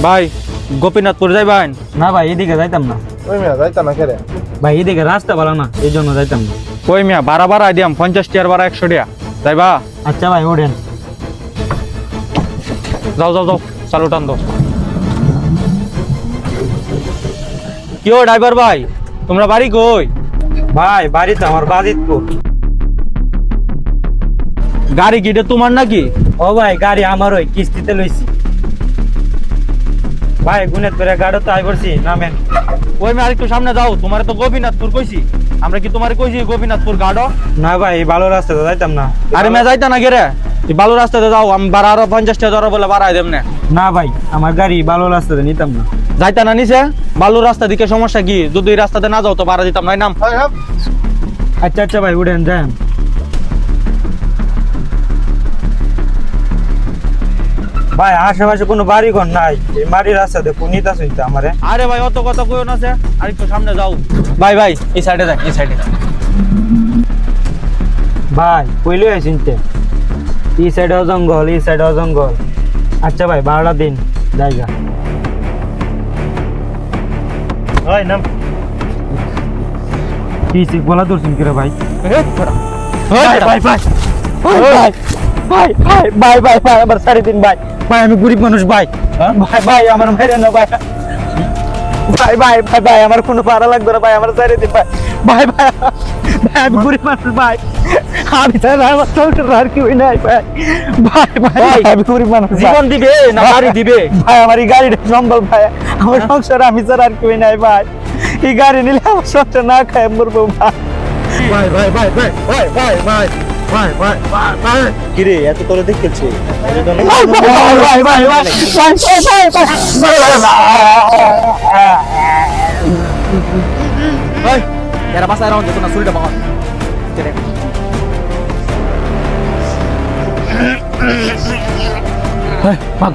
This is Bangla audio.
ভাই গোপীনাথপুর যাইবেন? না ভাই এদিকে যাইতাম না। ওই মিয়া যাইতা না কেরে? ভাই এদিকে রাস্তা ভালো না, এই জন্য যাইতাম না। কই মিয়া ভাড়া বাড়াই দিয়াম 50 টাকার ভাড়া 100 টাকা যাইবা? আচ্ছা ভাই ওঠেন। যাও যাও যাও চালু টান দাও। কি ও ড্রাইভার ভাই, তোমরা বাড়ি কই? ভাই বাড়িতে আমার বাজিতপুর। গাড়ি কিটা তোমার নাকি? ও ভাই গাড়ি আমার, ওই কিস্তিতে লইছি। ভাই গুনেত করে গাড়ি তো আই পড়ছি, নামেন। ওই মিয়া আরেকটু সামনে যাও, তোমারে তো গোপীনাথপুর কইছি। আমরা কি তোমারে কইছি গোপীনাথপুর গাড়ো? না ভাই এই ভালো রাস্তাতে যাইতাম না। আরে মিয়া যাইতা না গেরে, এই ভালো রাস্তাতে যাও, আমি ভাড়া আরো 50 টাকা ধরো বলে বাড়াই দেব না। না ভাই আমার গাড়ি ভালো রাস্তাতে নিতাম না। যাইতা না নিছে বালুর রাস্তা দিকে, সমস্যা কি? যদি এই রাস্তাতে না যাও তো ভাড়া দিতাম নাই নাম। হাই হাম। আচ্ছা আচ্ছা ভাই উঠেন যান। ভাই আশেপাশে কোনো বাড়ি ঘর নাই, এই বাড়ির রাস্তাতে কোন নিতা শুনতে আমারে। আরে ভাই অত কথা কইও না সে, আরেকটু সামনে যাও। ভাই ভাই এই সাইডে যান, এই সাইডে। ভাই কইলে শুনতে, এই সাইডেও জঙ্গল, এই সাইডেও জঙ্গল। আচ্ছা ভাই ভাড়া দিন জায়গা। হাই নাম। কি সিক বলা দর্শন করে ভাই। এই ফড়া। ভাই ভাই ভাই ভাই ভাই ভাই ভাই ভাই ভাই আমার সাড়ে দিন ভাই। ভাই আমি গরিব মানুষ ভাই। ভাই ভাই আমার মেরে না ভাই। ভাই ভাই ভাই ভাই আমার কোনো ভাড়া লাগবে না ভাই, আমার সাড়ে দিন ভাই। ভাই ভাই ভাই আমি গরিব মানুষ ভাই, আমি তার আমার সংসার আর কেউ নাই ভাই। ভাই ভাই আমি গরিব মানুষ, জীবন দিবে না গাড়ি দিবে? ভাই আমার এই গাড়িটা সম্বল ভাই, আমার সংসার আমি ছাড়া আর কেউ নাই ভাই। এই গাড়ি নিলে আমার সংসার না খায় মরবো ভাই। ভাই ভাই ভাই ভাই ভাই ভাই ভাই ভাই ভাই ভাই ভাই কিরে এত তোরে দেখতেছি? ভাই ভাই ভাই ভাই ওই এরা বাসায় রাউন্ড দেখো না, সুরিটা বাবা চলে। ভাগ